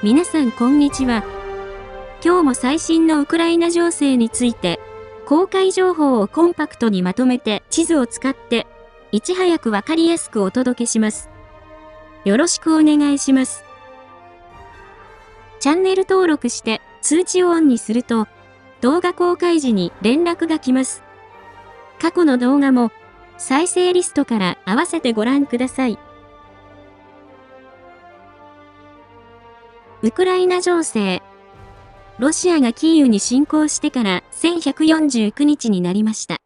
皆さんこんにちは。今日も最新のウクライナ情勢について、公開情報をコンパクトにまとめて地図を使って、いち早くわかりやすくお届けします。よろしくお願いします。チャンネル登録して通知をオンにすると、動画公開時に連絡が来ます。過去の動画も再生リストから合わせてご覧ください。ウクライナ情勢。ロシアがキーウに侵攻してから1149日になりました。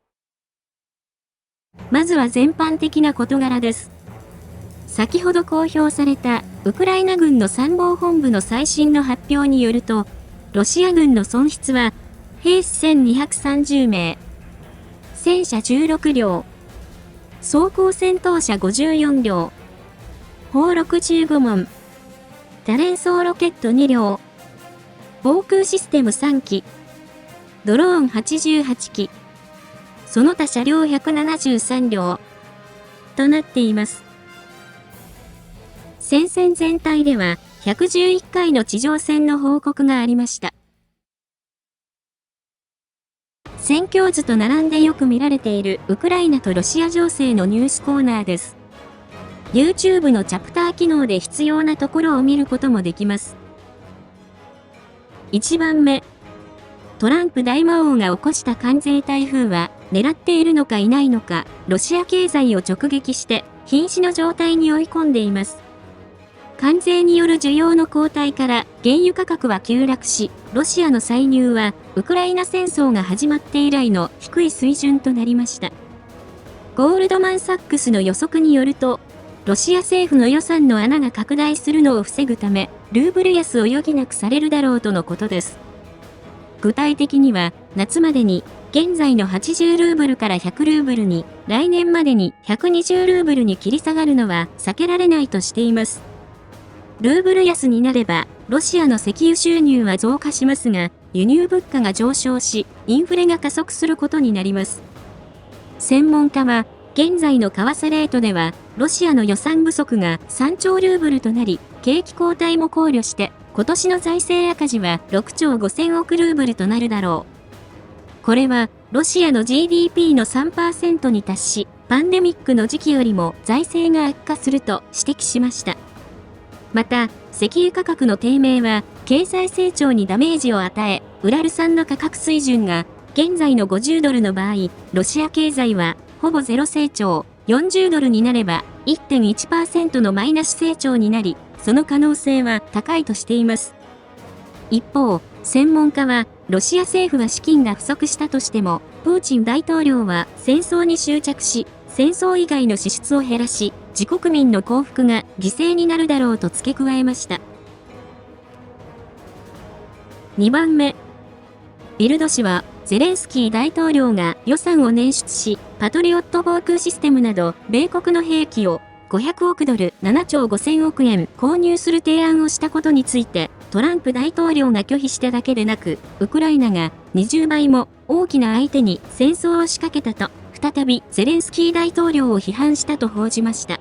まずは全般的な事柄です。先ほど公表されたウクライナ軍の参謀本部の最新の発表によると、ロシア軍の損失は兵士1230名、戦車16両、装甲戦闘車54両、砲6 15門、多連装ロケット2両、防空システム3機、ドローン88機、その他車両173両となっています。戦線全体では111回の地上戦の報告がありました。戦況図と並んでよく見られているウクライナとロシア情勢のニュースコーナーです。YouTube のチャプター機能で必要なところを見ることもできます。1番目。トランプ大魔王が起こした関税台風は狙っているのかいないのか、ロシア経済を直撃して瀕死の状態に追い込んでいます。関税による需要の後退から原油価格は急落し、ロシアの歳入はウクライナ戦争が始まって以来の低い水準となりました。ゴールドマンサックスの予測によると、ロシア政府の予算の穴が拡大するのを防ぐため、ルーブル安を余儀なくされるだろうとのことです。具体的には、夏までに、現在の80ルーブルから100ルーブルに、来年までに120ルーブルに切り下がるのは避けられないとしています。ルーブル安になれば、ロシアの石油収入は増加しますが、輸入物価が上昇し、インフレが加速することになります。専門家は、現在の為替レートでは、ロシアの予算不足が3兆ルーブルとなり、景気後退も考慮して、今年の財政赤字は6兆5000億ルーブルとなるだろう。これは、ロシアの GDP の 3% に達し、パンデミックの時期よりも財政が悪化すると指摘しました。また、石油価格の低迷は、経済成長にダメージを与え、ウラル産の価格水準が、現在の50ドルの場合、ロシア経済は、ほぼゼロ成長、40ドルになれば 1.1% のマイナス成長になり、その可能性は高いとしています。一方、専門家は、ロシア政府は資金が不足したとしても、プーチン大統領は戦争に執着し、戦争以外の支出を減らし、自国民の幸福が犠牲になるだろうと付け加えました。2番目。ビルド氏は、ゼレンスキー大統領が予算を捻出し、パトリオット防空システムなど、米国の兵器を500億ドル7兆5000億円購入する提案をしたことについて、トランプ大統領が拒否しただけでなく、ウクライナが20倍も大きな相手に戦争を仕掛けたと、再びゼレンスキー大統領を批判したと報じました。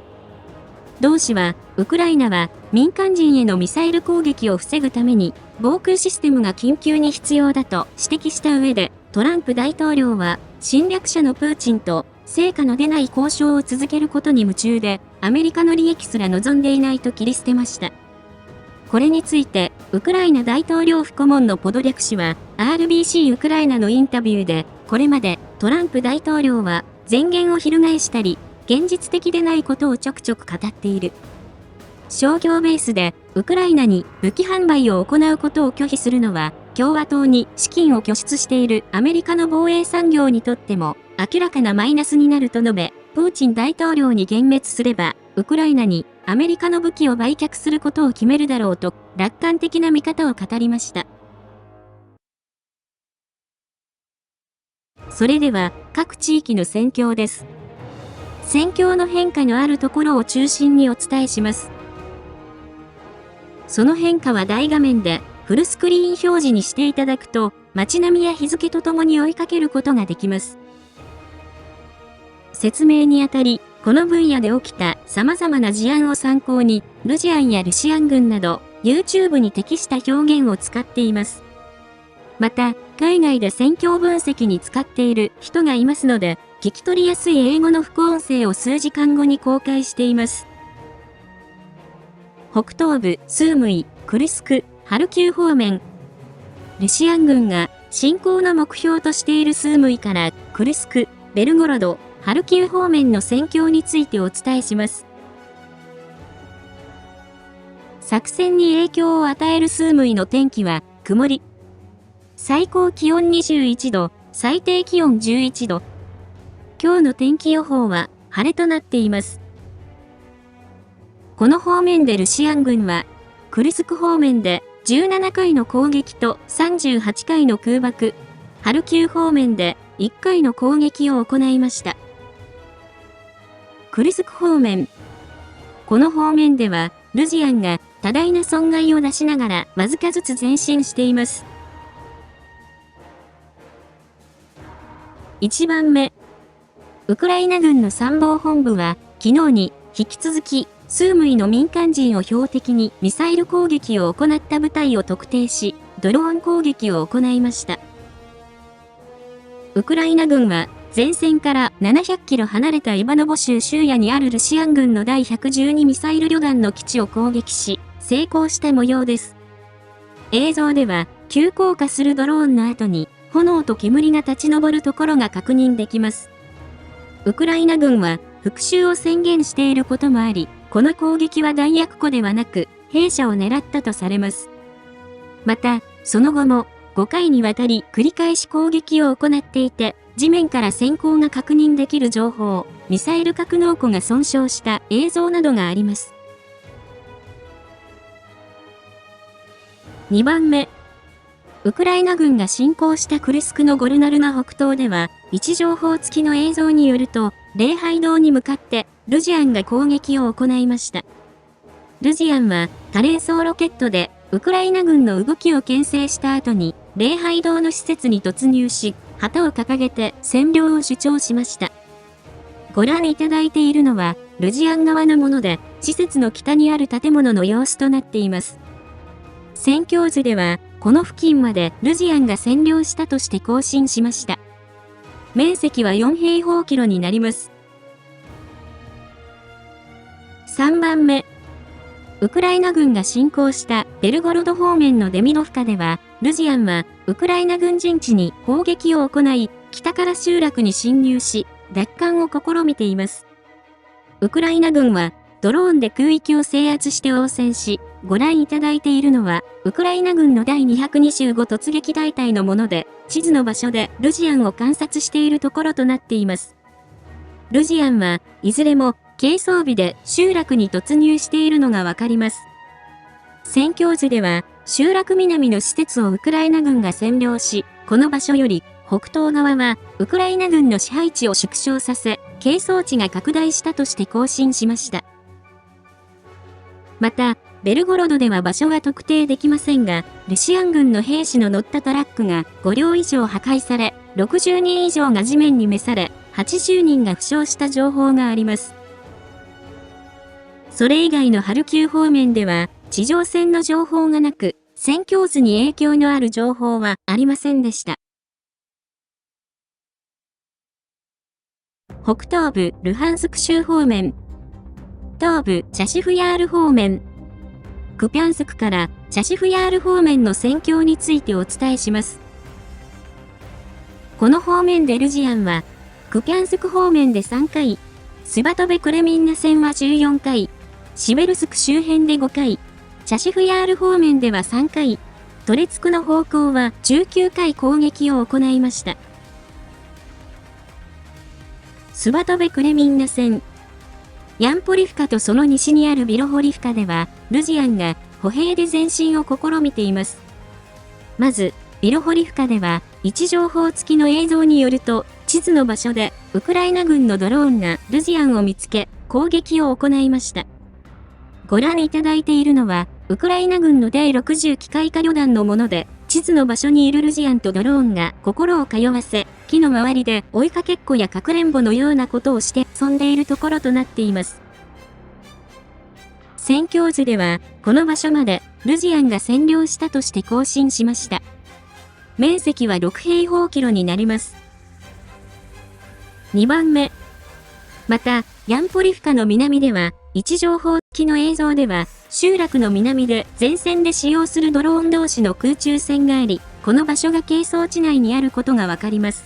同氏は、ウクライナは民間人へのミサイル攻撃を防ぐために、防空システムが緊急に必要だと指摘した上で、トランプ大統領は侵略者のプーチンと成果の出ない交渉を続けることに夢中で、アメリカの利益すら望んでいないと切り捨てました。これについて、ウクライナ大統領府顧問のポドリャク氏は、RBC ウクライナのインタビューで、これまでトランプ大統領は前言を翻したり、現実的でないことをちょくちょく語っている。商業ベースでウクライナに武器販売を行うことを拒否するのは、共和党に資金を拠出しているアメリカの防衛産業にとっても明らかなマイナスになると述べ、プーチン大統領に幻滅すれば、ウクライナにアメリカの武器を売却することを決めるだろうと楽観的な見方を語りました。それでは各地域の戦況です。戦況の変化のあるところを中心にお伝えします。その変化は大画面でフルスクリーン表示にしていただくと、街並みや日付とともに追いかけることができます。説明にあたり、この分野で起きた様々な事案を参考に、ルジアンやルシアン郡など、YouTube に適した表現を使っています。また、海外で戦況分析に使っている人がいますので、聞き取りやすい英語の副音声を数時間後に公開しています。北東部、スームイ、クルスク、ハルキウ方面。ロシア軍が侵攻の目標としているスームイからクルスク、ベルゴロド、ハルキウ方面の戦況についてお伝えします。作戦に影響を与えるスームイの天気は曇り。最高気温21度、最低気温11度。今日の天気予報は晴れとなっています。この方面でロシア軍は、クルスク方面で17回の攻撃と38回の空爆、ハルキウ方面で1回の攻撃を行いました。クルスク方面。この方面では、ルジアンが多大な損害を出しながらわずかずつ前進しています。1番目。ウクライナ軍の参謀本部は、昨日に引き続き、スームイの民間人を標的にミサイル攻撃を行った部隊を特定し、ドローン攻撃を行いました。ウクライナ軍は、前線から700キロ離れたイバノボ州州野にあるロシア軍の第112ミサイル旅団の基地を攻撃し、成功した模様です。映像では、急降下するドローンの後に、炎と煙が立ち上るところが確認できます。ウクライナ軍は復讐を宣言していることもあり、この攻撃は弾薬庫ではなく、兵舎を狙ったとされます。また、その後も5回にわたり繰り返し攻撃を行っていて、地面から閃光が確認できる情報、ミサイル格納庫が損傷した映像などがあります。2番目。ウクライナ軍が侵攻したクルスクのゴルナルナ北東では、位置情報付きの映像によると、礼拝堂に向かってルジアンが攻撃を行いました。ルジアンは多連装ロケットでウクライナ軍の動きを牽制した後に、礼拝堂の施設に突入し、旗を掲げて占領を主張しました。ご覧いただいているのは、ルジアン側のもので、施設の北にある建物の様子となっています。戦況図では、この付近までルジアンが占領したとして更新しました。面積は4平方キロになります。3番目。ウクライナ軍が侵攻したベルゴロド方面のデミロフカでは、ルジアンはウクライナ軍陣地に砲撃を行い、北から集落に侵入し、奪還を試みています。ウクライナ軍はドローンで空域を制圧して応戦し、ご覧いただいているのは、ウクライナ軍の第225突撃大隊のもので、地図の場所でルジアンを観察しているところとなっています。ルジアンはいずれも軽装備で集落に突入しているのがわかります。戦況図では、集落南の施設をウクライナ軍が占領し、この場所より北東側はウクライナ軍の支配地を縮小させ、係争地が拡大したとして更新しました。また、ベルゴロドでは場所は特定できませんが、ロシア軍の兵士の乗ったトラックが5両以上破壊され、60人以上が地面に召され、80人が負傷した情報があります。それ以外のハルキウ方面では、地上戦の情報がなく、戦況図に影響のある情報はありませんでした。北東部ルハンスク州方面、東部チャシフヤール方面、クピャンスクからチャシフヤール方面の戦況についてお伝えします。この方面でルジアンは、クピャンスク方面で3回、スバトベクレミンナ戦は14回、シベルスク周辺で5回、チャシフヤール方面では3回、トレツクの方向は19回攻撃を行いました。スバトベクレミンナ戦。ヤンポリフカとその西にあるビロホリフカでは、ルジアンが歩兵で前進を試みています。まず、ビロホリフカでは、位置情報付きの映像によると、地図の場所で、ウクライナ軍のドローンがルジアンを見つけ、攻撃を行いました。ご覧いただいているのは、ウクライナ軍の第60機械化旅団のもので、地図の場所にいるルジアンとドローンが心を通わせ、木の周りで追いかけっこやかくれんぼのようなことをして遊んでいるところとなっています。戦況図では、この場所までルジアンが占領したとして更新しました。面積は6平方キロになります。2番目。また、ヤンポリフカの南では、位置情報付きの映像では、集落の南で前線で使用するドローン同士の空中戦があり、この場所が係争地内にあることがわかります。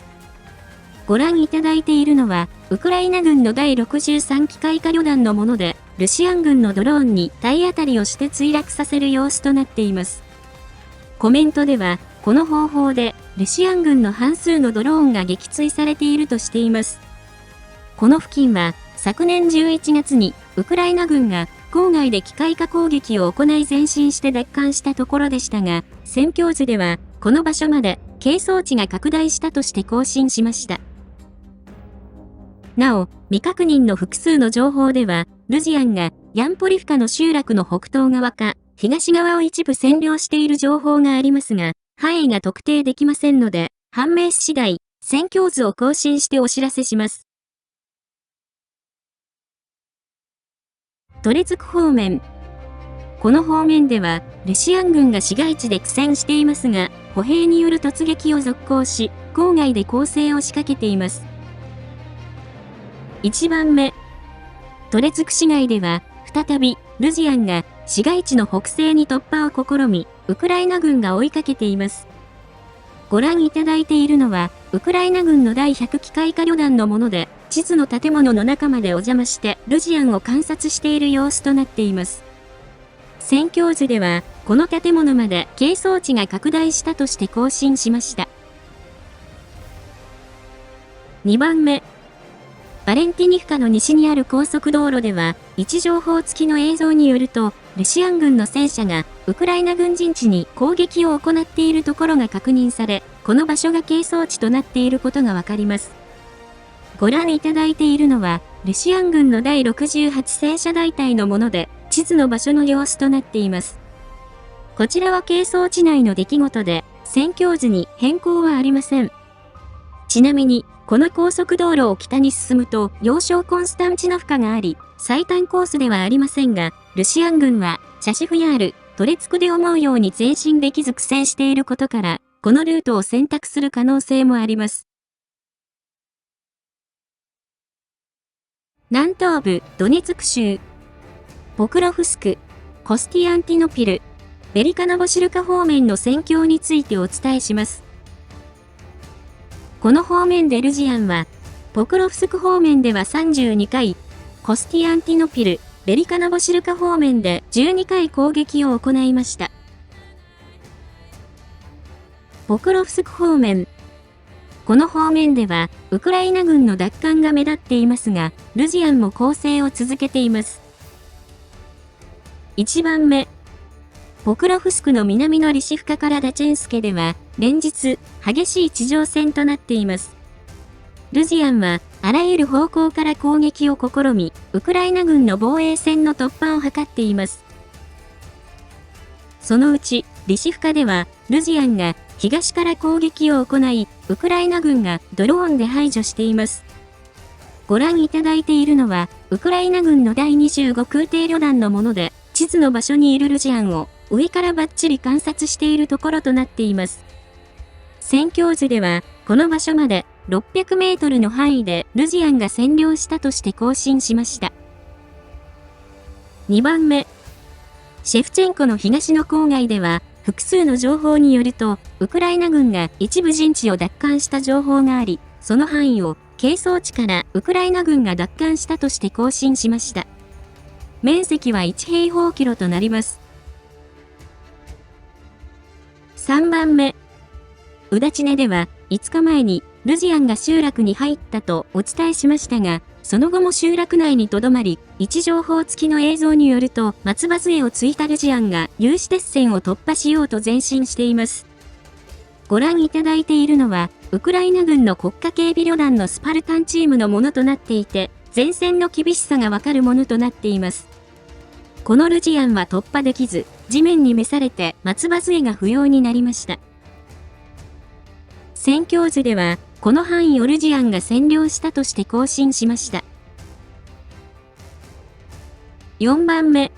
ご覧いただいているのは、ウクライナ軍の第63機械化旅団のもので、ルシアン軍のドローンに体当たりをして墜落させる様子となっています。コメントでは、この方法で、ルシアン軍の半数のドローンが撃墜されているとしています。この付近は、昨年11月に、ウクライナ軍が、郊外で機械化攻撃を行い前進して奪還したところでしたが、戦況図では、この場所まで、係争地が拡大したとして更新しました。なお、未確認の複数の情報では、ルジアンが、ヤンポリフカの集落の北東側か、東側を一部占領している情報がありますが、範囲が特定できませんので、判明し次第、戦況図を更新してお知らせします。トレツク方面。この方面では、ルシアン軍が市街地で苦戦していますが、歩兵による突撃を続行し、郊外で攻勢を仕掛けています。1番目。トレツク市街では、再び、ルジアンが市街地の北西に突破を試み、ウクライナ軍が追いかけています。ご覧いただいているのは、ウクライナ軍の第100機械化旅団のもので、地図の建物の中までお邪魔して、ルジアンを観察している様子となっています。戦況図では、この建物まで係争地が拡大したとして更新しました。2番目。バレンティニフカの西にある高速道路では、位置情報付きの映像によると、ルシアン軍の戦車がウクライナ軍陣地に攻撃を行っているところが確認され、この場所が係争地となっていることがわかります。ご覧いただいているのは、ルシアン軍の第68戦車大隊のもので、地図の場所の様子となっています。こちらは係争地内の出来事で、戦況図に変更はありません。ちなみに、この高速道路を北に進むと、要衝コンスタンチノフカがあり、最短コースではありませんが、ルシアン軍は、チャシフヤール、トレツクで思うように前進できず苦戦していることから、このルートを選択する可能性もあります。南東部、ドネツク州、ポクロフスク、コスティアンティノピル、ベリカノボシルカ方面の戦況についてお伝えします。この方面でルジアンは、ポクロフスク方面では32回、コスティアンティノピル、ベリカノボシルカ方面で12回攻撃を行いました。ポクロフスク方面。この方面では、ウクライナ軍の奪還が目立っていますが、ルジアンも攻勢を続けています。1番目。ポクロフスクの南のリシフカからダチェンスケでは、連日、激しい地上戦となっています。ルジアンは、あらゆる方向から攻撃を試み、ウクライナ軍の防衛線の突破を図っています。そのうち、リシフカでは、ルジアンが東から攻撃を行い、ウクライナ軍がドローンで排除しています。ご覧いただいているのは、ウクライナ軍の第25空挺旅団のもので、地図の場所にいるルジアンを上からバッチリ観察しているところとなっています。戦況図では、この場所まで600メートルの範囲でルジアンが占領したとして更新しました。2番目。シェフチェンコの東の郊外では、複数の情報によると、ウクライナ軍が一部陣地を奪還した情報があり、その範囲を係争地からウクライナ軍が奪還したとして更新しました。面積は1平方キロとなります。3番目。ウダチネでは、5日前にルジアンが集落に入ったとお伝えしましたが、その後も集落内に留まり、位置情報付きの映像によると、松葉杖をついたルジアンが有刺鉄線を突破しようと前進しています。ご覧いただいているのは、ウクライナ軍の国家警備旅団のスパルタンチームのものとなっていて、前線の厳しさがわかるものとなっています。このルジアンは突破できず、地面に召されて松葉杖が不要になりました。戦況図では、この範囲をルジアンが占領したとして更新しました。4番目。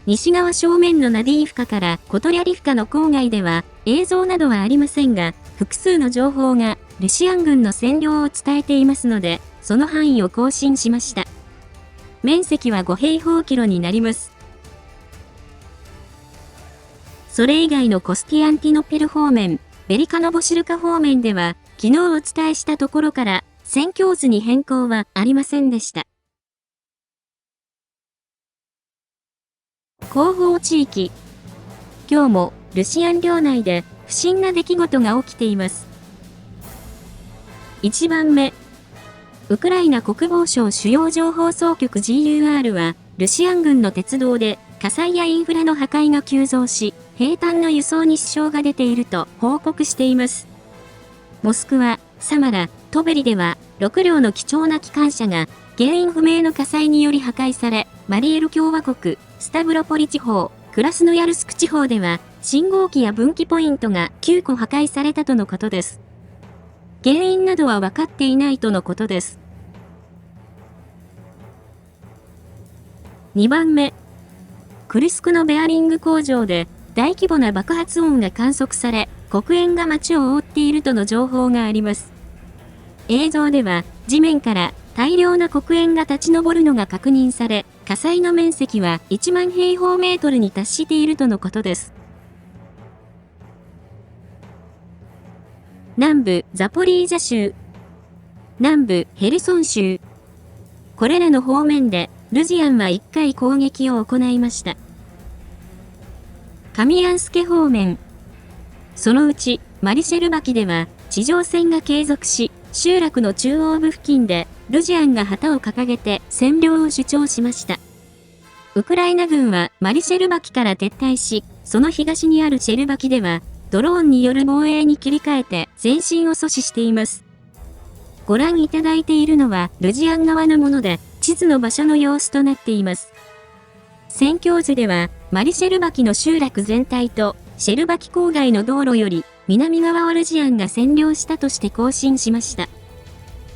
西側正面のナディーフカからコトリャリフカの郊外では映像などはありませんが、複数の情報がルシアン軍の占領を伝えていますので、その範囲を更新しました。面積は5平方キロになります。それ以外のコスティアンティノペル方面、ベリカノボシルカ方面では、昨日お伝えしたところから、戦況図に変更はありませんでした。後方地域。今日もルシアン領内で不審な出来事が起きています。1番目。ウクライナ国防省主要情報総局 GUR は、ルシアン軍の鉄道で火災やインフラの破壊が急増し、兵隊の輸送に支障が出ていると報告しています。モスクワ、サマラ、トベリでは、6両の貴重な機関車が、原因不明の火災により破壊され、マリエル共和国、スタブロポリ地方、クラスノヤルスク地方では、信号機や分岐ポイントが9個破壊されたとのことです。原因などは分かっていないとのことです。2番目。クルスクのベアリング工場で大規模な爆発音が観測され、黒煙が街を覆っているとの情報があります。映像では地面から大量な黒煙が立ち上るのが確認され、火災の面積は1万平方メートルに達しているとのことです。南部ザポリージャ州、南部ヘルソン州。これらの方面でルジアンは1回攻撃を行いました。カミアンスケ方面。そのうちマリシェルバキでは地上戦が継続し、集落の中央部付近でルジアンが旗を掲げて占領を主張しました。ウクライナ軍はマリシェルバキから撤退し、その東にあるシェルバキではドローンによる防衛に切り替えて前進を阻止しています。ご覧いただいているのはルジアン側のもので、地図の場所の様子となっています。戦況図では、マリシェルバキの集落全体と、シェルバキ郊外の道路より、南側をルジアンが占領したとして更新しました。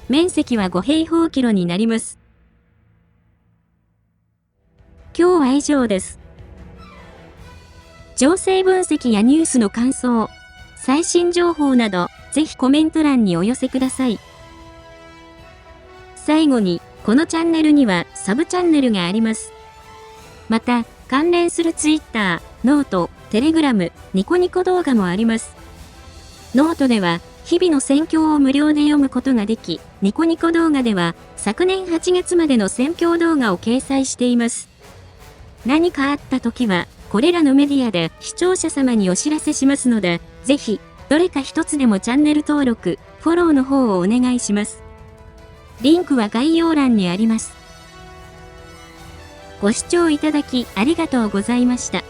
面積は5平方キロになります。今日は以上です。情勢分析やニュースの感想、最新情報など、ぜひコメント欄にお寄せください。最後に、このチャンネルにはサブチャンネルがあります。また、関連するツイッター、ノート、テレグラム、ニコニコ動画もあります。ノートでは、日々の戦況を無料で読むことができ、ニコニコ動画では、昨年8月までの戦況動画を掲載しています。何かあった時は、これらのメディアで視聴者様にお知らせしますので、ぜひ、どれか一つでもチャンネル登録、フォローの方をお願いします。リンクは概要欄にあります。ご視聴いただきありがとうございました。